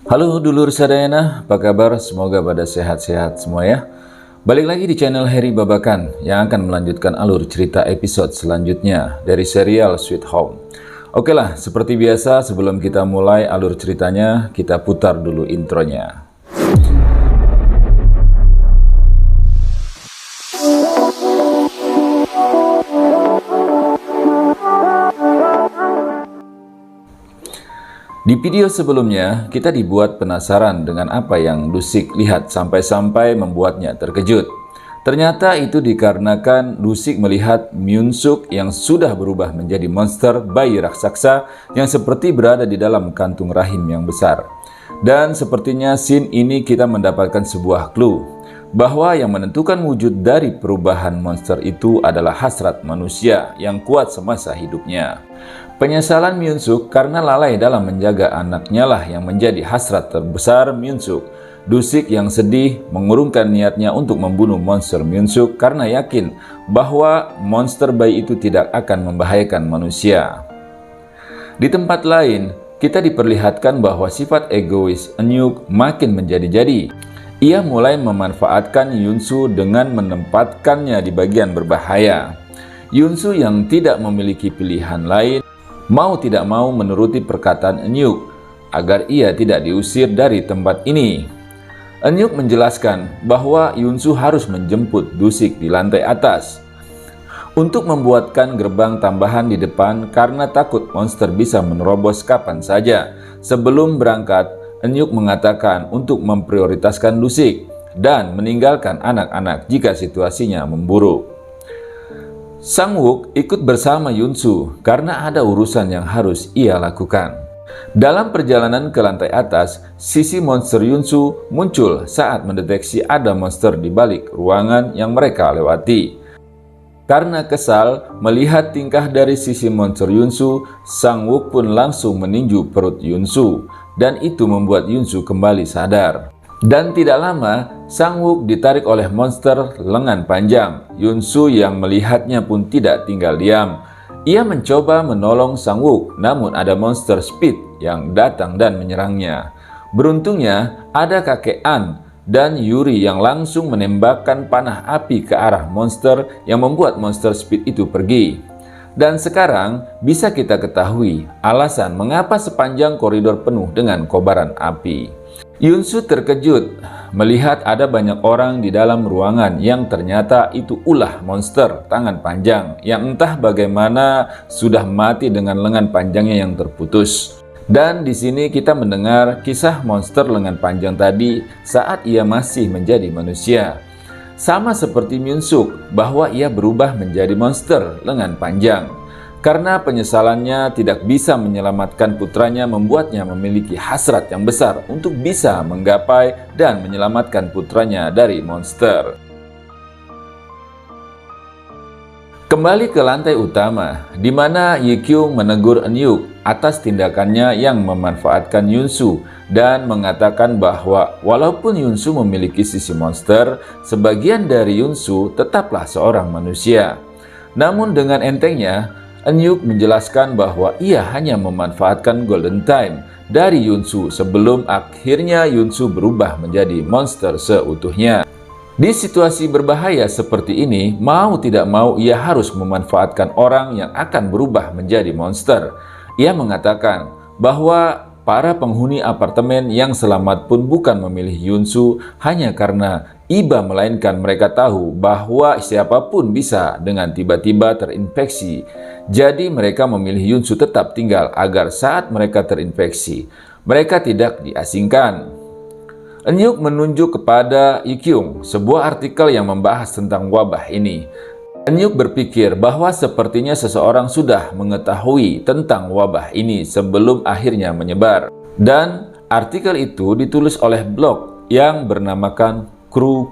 Halo dulur sadayana, apa kabar? Semoga pada sehat-sehat semua ya. Balik lagi di channel Harry Babakan yang akan melanjutkan alur cerita episode selanjutnya dari serial Sweet Home. Oke lah, seperti biasa sebelum kita mulai alur ceritanya, kita putar dulu intronya. Di video sebelumnya, kita dibuat penasaran dengan apa yang Dusik lihat sampai-sampai membuatnya terkejut. Ternyata itu dikarenakan Dusik melihat Myunsuk yang sudah berubah menjadi monster bayi raksasa yang seperti berada di dalam kantung rahim yang besar. Dan sepertinya scene ini kita mendapatkan sebuah clue bahwa yang menentukan wujud dari perubahan monster itu adalah hasrat manusia yang kuat semasa hidupnya. Penyesalan Myunsuk karena lalai dalam menjaga anaknya lah yang menjadi hasrat terbesar Myunsuk. Dusik yang sedih mengurungkan niatnya untuk membunuh monster Myunsuk karena yakin bahwa monster bayi itu tidak akan membahayakan manusia. Di tempat lain, kita diperlihatkan bahwa sifat egois Eunhyuk makin menjadi-jadi. Ia mulai memanfaatkan Yunsu dengan menempatkannya di bagian berbahaya. Yunsu yang tidak memiliki pilihan lain mau tidak mau menuruti perkataan Eunhyuk agar ia tidak diusir dari tempat ini. Eunhyuk menjelaskan bahwa Yunsu harus menjemput Dusik di lantai atas untuk membuatkan gerbang tambahan di depan karena takut monster bisa menerobos kapan saja. Sebelum berangkat, Eunhyuk mengatakan untuk memprioritaskan Dusik dan meninggalkan anak-anak jika situasinya memburuk. Sang-wook ikut bersama Yunsu karena ada urusan yang harus ia lakukan. Dalam perjalanan ke lantai atas, sisi monster Yunsu muncul saat mendeteksi ada monster di balik ruangan yang mereka lewati. Karena kesal melihat tingkah dari sisi monster Yunsu, Sang-wook pun langsung meninju perut Yunsu dan itu membuat Yunsu kembali sadar. Dan tidak lama, Sang-wook ditarik oleh monster lengan panjang. Yunsu yang melihatnya pun tidak tinggal diam. Ia mencoba menolong Sang-wook, namun ada monster Speed yang datang dan menyerangnya. Beruntungnya, ada kakek An dan Yuri yang langsung menembakkan panah api ke arah monster yang membuat monster Speed itu pergi. Dan sekarang bisa kita ketahui alasan mengapa sepanjang koridor penuh dengan kobaran api. Yunsu terkejut melihat ada banyak orang di dalam ruangan yang ternyata itu ulah monster tangan panjang yang entah bagaimana sudah mati dengan lengan panjangnya yang terputus. Dan di sini kita mendengar kisah monster lengan panjang tadi saat ia masih menjadi manusia. Sama seperti Myunsuk bahwa ia berubah menjadi monster lengan panjang. Karena penyesalannya tidak bisa menyelamatkan putranya membuatnya memiliki hasrat yang besar untuk bisa menggapai dan menyelamatkan putranya dari monster. Kembali ke lantai utama, di mana Yikyung menegur Eunhyuk atas tindakannya yang memanfaatkan Yunsu dan mengatakan bahwa walaupun Yunsu memiliki sisi monster, sebagian dari Yunsu tetaplah seorang manusia. Namun dengan entengnya, Eunhyuk menjelaskan bahwa ia hanya memanfaatkan golden time dari Yunsu sebelum akhirnya Yunsu berubah menjadi monster seutuhnya. Di situasi berbahaya seperti ini, mau tidak mau ia harus memanfaatkan orang yang akan berubah menjadi monster. Ia mengatakan bahwa para penghuni apartemen yang selamat pun bukan memilih Yunsu hanya karena iba, melainkan mereka tahu bahwa siapapun bisa dengan tiba-tiba terinfeksi. Jadi mereka memilih Yunsu tetap tinggal agar saat mereka terinfeksi, mereka tidak diasingkan. Eunhyuk menunjuk kepada Yikyung sebuah artikel yang membahas tentang wabah ini. Eunhyuk berpikir bahwa sepertinya seseorang sudah mengetahui tentang wabah ini sebelum akhirnya menyebar. Dan artikel itu ditulis oleh blog yang bernamakan Kru.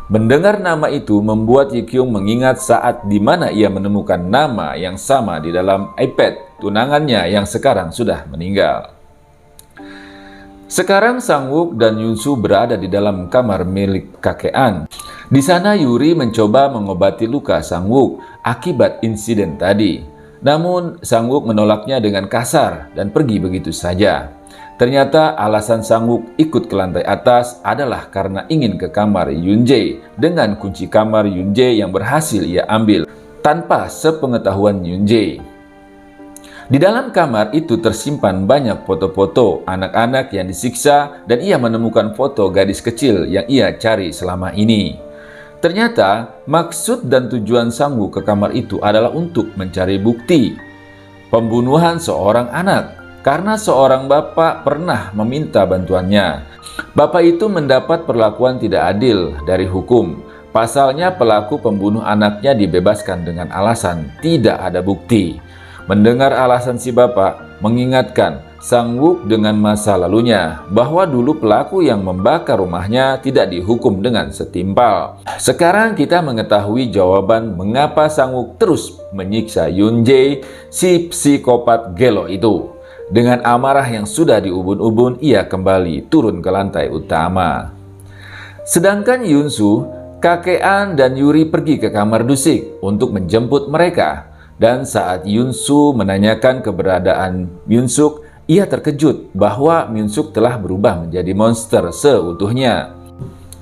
Mendengar nama itu membuat Yikyung mengingat saat di mana ia menemukan nama yang sama di dalam iPad tunangannya yang sekarang sudah meninggal. Sekarang Sang-wook dan Yunsu berada di dalam kamar milik kakek An. Di sana Yuri mencoba mengobati luka Sang-wook akibat insiden tadi. Namun Sang-wook menolaknya dengan kasar dan pergi begitu saja. Ternyata alasan Sang-wook ikut ke lantai atas adalah karena ingin ke kamar Yoon-jae dengan kunci kamar Yoon-jae yang berhasil ia ambil tanpa sepengetahuan Yoon-jae. Di dalam kamar itu tersimpan banyak foto-foto anak-anak yang disiksa dan ia menemukan foto gadis kecil yang ia cari selama ini. Ternyata maksud dan tujuan Sang-wook ke kamar itu adalah untuk mencari bukti pembunuhan seorang anak. Karena seorang bapak pernah meminta bantuannya. Bapak itu mendapat perlakuan tidak adil dari hukum. Pasalnya pelaku pembunuh anaknya dibebaskan dengan alasan tidak ada bukti. Mendengar alasan si bapak, mengingatkan Sang-wook dengan masa lalunya bahwa dulu pelaku yang membakar rumahnya tidak dihukum dengan setimpal. Sekarang kita mengetahui jawaban mengapa Sang-wook terus menyiksa Yoon-jae, si psikopat gelo itu. Dengan amarah yang sudah diubun-ubun, ia kembali turun ke lantai utama. Sedangkan Yoon-soo, kakek An dan Yuri pergi ke kamar Dusik untuk menjemput mereka. Dan saat Yoon-soo menanyakan keberadaan Myung-suk, ia terkejut bahwa Myung-suk telah berubah menjadi monster seutuhnya.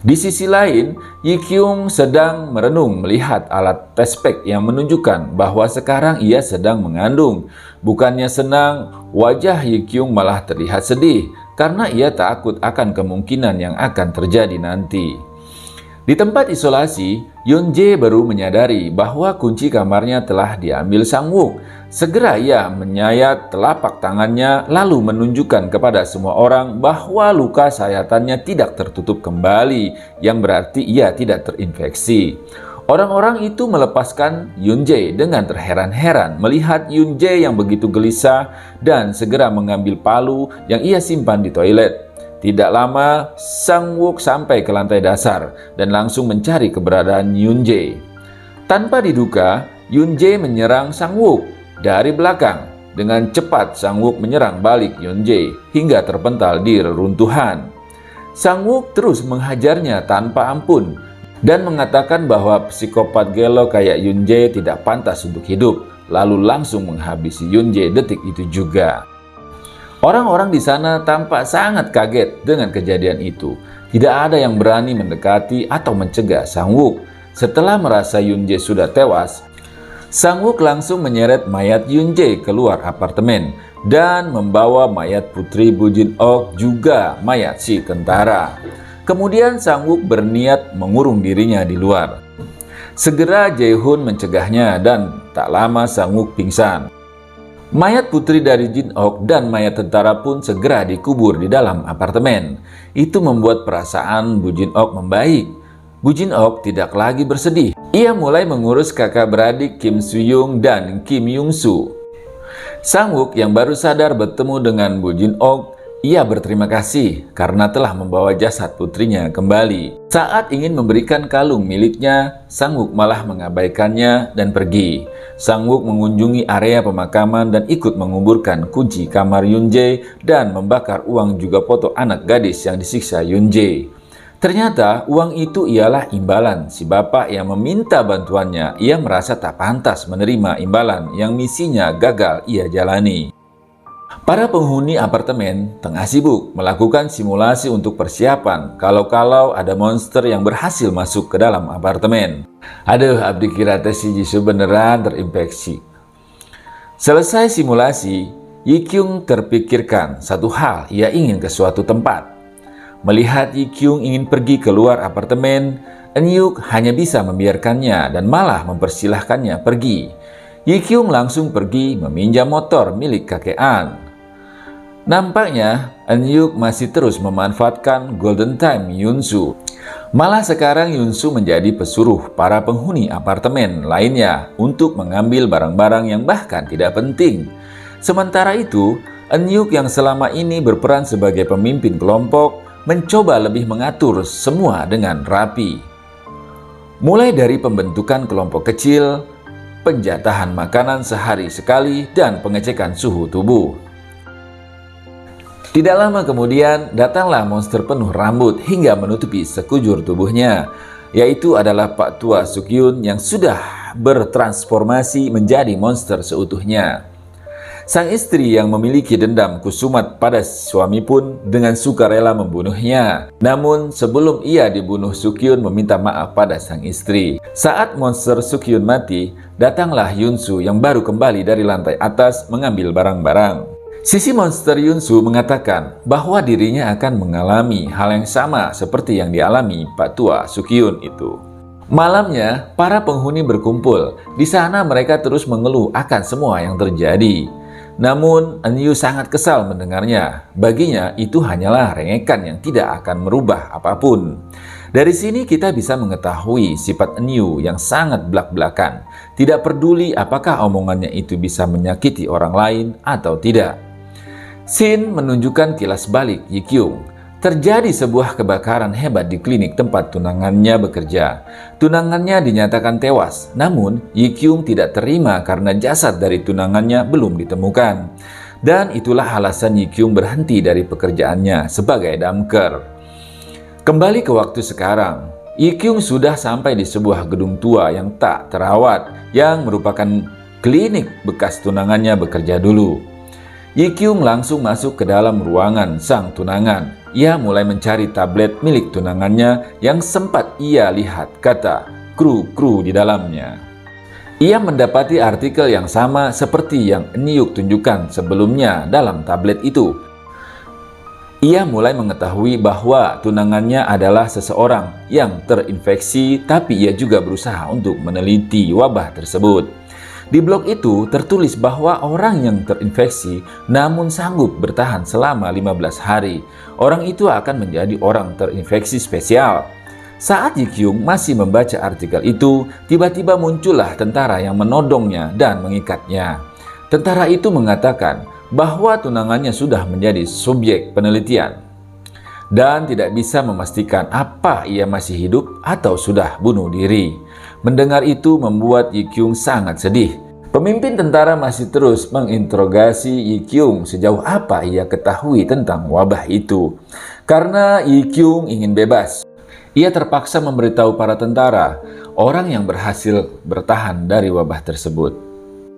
Di sisi lain, Yi-kyung sedang merenung melihat alat tespek yang menunjukkan bahwa sekarang ia sedang mengandung. Bukannya senang, wajah Yi-kyung malah terlihat sedih karena ia takut akan kemungkinan yang akan terjadi nanti. Di tempat isolasi, Yoon-jae baru menyadari bahwa kunci kamarnya telah diambil Sang-wook. Segera ia menyayat telapak tangannya lalu menunjukkan kepada semua orang bahwa luka sayatannya tidak tertutup kembali, yang berarti ia tidak terinfeksi. Orang-orang itu melepaskan Yoon-jae dengan terheran-heran melihat Yoon-jae yang begitu gelisah dan segera mengambil palu yang ia simpan di toilet. Tidak lama, Sang-wook sampai ke lantai dasar dan langsung mencari keberadaan Yoon-jae. Tanpa diduga, Yoon-jae menyerang Sang-wook dari belakang. Dengan cepat Sang-wook menyerang balik Yoon-jae hingga terpental di reruntuhan. Sang-wook terus menghajarnya tanpa ampun dan mengatakan bahwa psikopat gelo kayak Yoon-jae tidak pantas untuk hidup, lalu langsung menghabisi Yoon-jae detik itu juga. Orang-orang di sana tampak sangat kaget dengan kejadian itu. Tidak ada yang berani mendekati atau mencegah Sang-wook. Setelah merasa Yoon-jae sudah tewas, Sang-wook langsung menyeret mayat Yoon-jae keluar apartemen dan membawa mayat putri Bu Jin-ok juga mayat si tentara. Kemudian Sang-wook berniat mengurung dirinya di luar. Segera Jae-hoon mencegahnya dan tak lama Sang-wook pingsan. Mayat putri dari Jin-ok dan mayat tentara pun segera dikubur di dalam apartemen. Itu membuat perasaan Bu Jin-ok membaik. Bu Jin-ok tidak lagi bersedih. Ia mulai mengurus kakak beradik Kim Soo-young dan Kim Young-soo. Sang-wook yang baru sadar bertemu dengan Bu Jin-ok, ia berterima kasih karena telah membawa jasad putrinya kembali. Saat ingin memberikan kalung miliknya, Sang-wook malah mengabaikannya dan pergi. Sang-wook mengunjungi area pemakaman dan ikut menguburkan kunci kamar Yoon-jae dan membakar uang juga foto anak gadis yang disiksa Yoon-jae. Ternyata uang itu ialah imbalan si bapak yang meminta bantuannya. Ia merasa tak pantas menerima imbalan yang misinya gagal ia jalani. Para penghuni apartemen tengah sibuk melakukan simulasi untuk persiapan kalau-kalau ada monster yang berhasil masuk ke dalam apartemen. Aduh, abdi kira teh si Jisoo beneran terinfeksi. Selesai simulasi, Yi-kyung terpikirkan satu hal, ia ingin ke suatu tempat. Melihat Yi-kyung ingin pergi keluar apartemen, Eun-yuk hanya bisa membiarkannya dan malah mempersilahkannya pergi. Yi-kyung langsung pergi meminjam motor milik kakek An. Nampaknya Eun-yuk masih terus memanfaatkan golden time Yoon-soo. Malah sekarang Yoon-soo menjadi pesuruh para penghuni apartemen lainnya untuk mengambil barang-barang yang bahkan tidak penting. Sementara itu, Eun-yuk yang selama ini berperan sebagai pemimpin kelompok mencoba lebih mengatur semua dengan rapi. Mulai dari pembentukan kelompok kecil, penjatahan makanan sehari sekali, dan pengecekan suhu tubuh. Tidak lama kemudian, datanglah monster penuh rambut hingga menutupi sekujur tubuhnya, yaitu adalah Pak Tua Suk-yoon yang sudah bertransformasi menjadi monster seutuhnya. Sang istri yang memiliki dendam kusumat pada suami pun dengan sukarela membunuhnya. Namun sebelum ia dibunuh, Sukyun meminta maaf pada sang istri. Saat monster Sukyun mati, datanglah Yunsu yang baru kembali dari lantai atas mengambil barang-barang. Sisi monster Yunsu mengatakan bahwa dirinya akan mengalami hal yang sama seperti yang dialami Pak Tua Sukyun itu. Malamnya, para penghuni berkumpul. Di sana mereka terus mengeluh akan semua yang terjadi. Namun, Enyu sangat kesal mendengarnya. Baginya, itu hanyalah rengekan yang tidak akan merubah apapun. Dari sini kita bisa mengetahui sifat Enyu yang sangat belak-belakan. Tidak peduli apakah omongannya itu bisa menyakiti orang lain atau tidak. Scene menunjukkan kilas balik Yikyung. Terjadi sebuah kebakaran hebat di klinik tempat tunangannya bekerja. Tunangannya dinyatakan tewas, namun Yikyung tidak terima karena jasad dari tunangannya belum ditemukan. Dan itulah alasan Yikyung berhenti dari pekerjaannya sebagai damker. Kembali ke waktu sekarang, Yikyung sudah sampai di sebuah gedung tua yang tak terawat, yang merupakan klinik bekas tunangannya bekerja dulu. Yikyung langsung masuk ke dalam ruangan sang tunangan. Ia mulai mencari tablet milik tunangannya yang sempat ia lihat kata kru di dalamnya. Ia mendapati artikel yang sama seperti yang Enyuk tunjukkan sebelumnya dalam tablet itu. Ia mulai mengetahui bahwa tunangannya adalah seseorang yang terinfeksi, tapi ia juga berusaha untuk meneliti wabah tersebut. Di blog itu tertulis bahwa orang yang terinfeksi namun sanggup bertahan selama 15 hari. Orang itu akan menjadi orang terinfeksi spesial. Saat Yikyung masih membaca artikel itu, tiba-tiba muncullah tentara yang menodongnya dan mengikatnya. Tentara itu mengatakan bahwa tunangannya sudah menjadi subjek penelitian dan tidak bisa memastikan apa ia masih hidup atau sudah bunuh diri. Mendengar itu membuat Yikyung sangat sedih. Pemimpin tentara masih terus menginterogasi Yikyung sejauh apa ia ketahui tentang wabah itu. Karena Yikyung ingin bebas, ia terpaksa memberitahu para tentara orang yang berhasil bertahan dari wabah tersebut.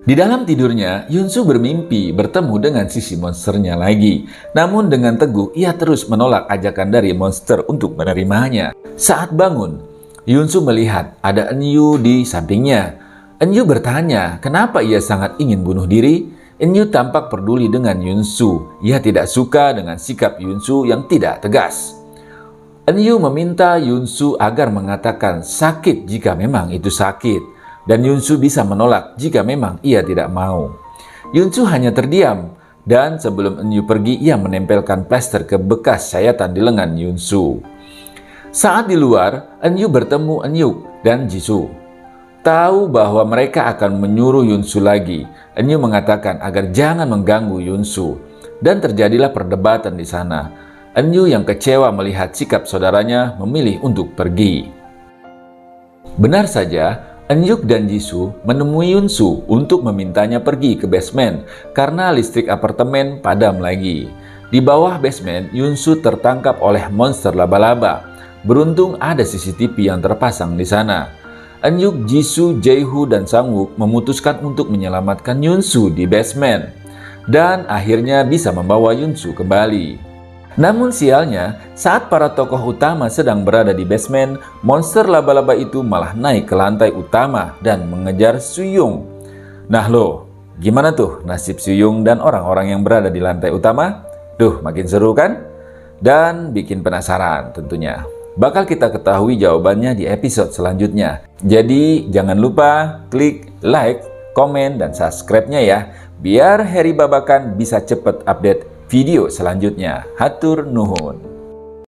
Di dalam tidurnya, Yunsu bermimpi bertemu dengan sisi monsternya lagi. Namun dengan teguh, ia terus menolak ajakan dari monster untuk menerimanya. Saat bangun, Yunsu melihat ada Enyu di sampingnya. Enyu bertanya kenapa ia sangat ingin bunuh diri. Enyu tampak peduli dengan Yunsu. Ia tidak suka dengan sikap Yunsu yang tidak tegas. Enyu meminta Yunsu agar mengatakan sakit jika memang itu sakit. Dan Yunsu bisa menolak jika memang ia tidak mau. Yunsu hanya terdiam. Dan sebelum Enyu pergi, ia menempelkan plester ke bekas sayatan di lengan Yunsu. Saat di luar, Enyu bertemu Enyuk dan Jisoo. Tahu bahwa mereka akan menyuruh Yunsu lagi. Enyu mengatakan agar jangan mengganggu Yunsu. Dan terjadilah perdebatan di sana. Enyu yang kecewa melihat sikap saudaranya memilih untuk pergi. Benar saja, Enyuk dan Jisoo menemui Yunsu untuk memintanya pergi ke basement karena listrik apartemen padam lagi. Di bawah basement, Yunsu tertangkap oleh monster laba-laba. Beruntung ada CCTV yang terpasang di sana. Enyuk, Jisoo, Jae-hoo, dan Sang-wook memutuskan untuk menyelamatkan Yunsu di basement. Dan akhirnya bisa membawa Yunsu kembali. Namun sialnya, saat para tokoh utama sedang berada di basement, monster laba-laba itu malah naik ke lantai utama dan mengejar Suyung. Nah loh, gimana tuh nasib Suyung dan orang-orang yang berada di lantai utama? Duh, makin seru kan? Dan bikin penasaran tentunya. Bakal kita ketahui jawabannya di episode selanjutnya. Jadi jangan lupa klik like, komen, dan subscribe-nya ya. Biar Heri Babakan bisa cepet update video selanjutnya. Hatur nuhun.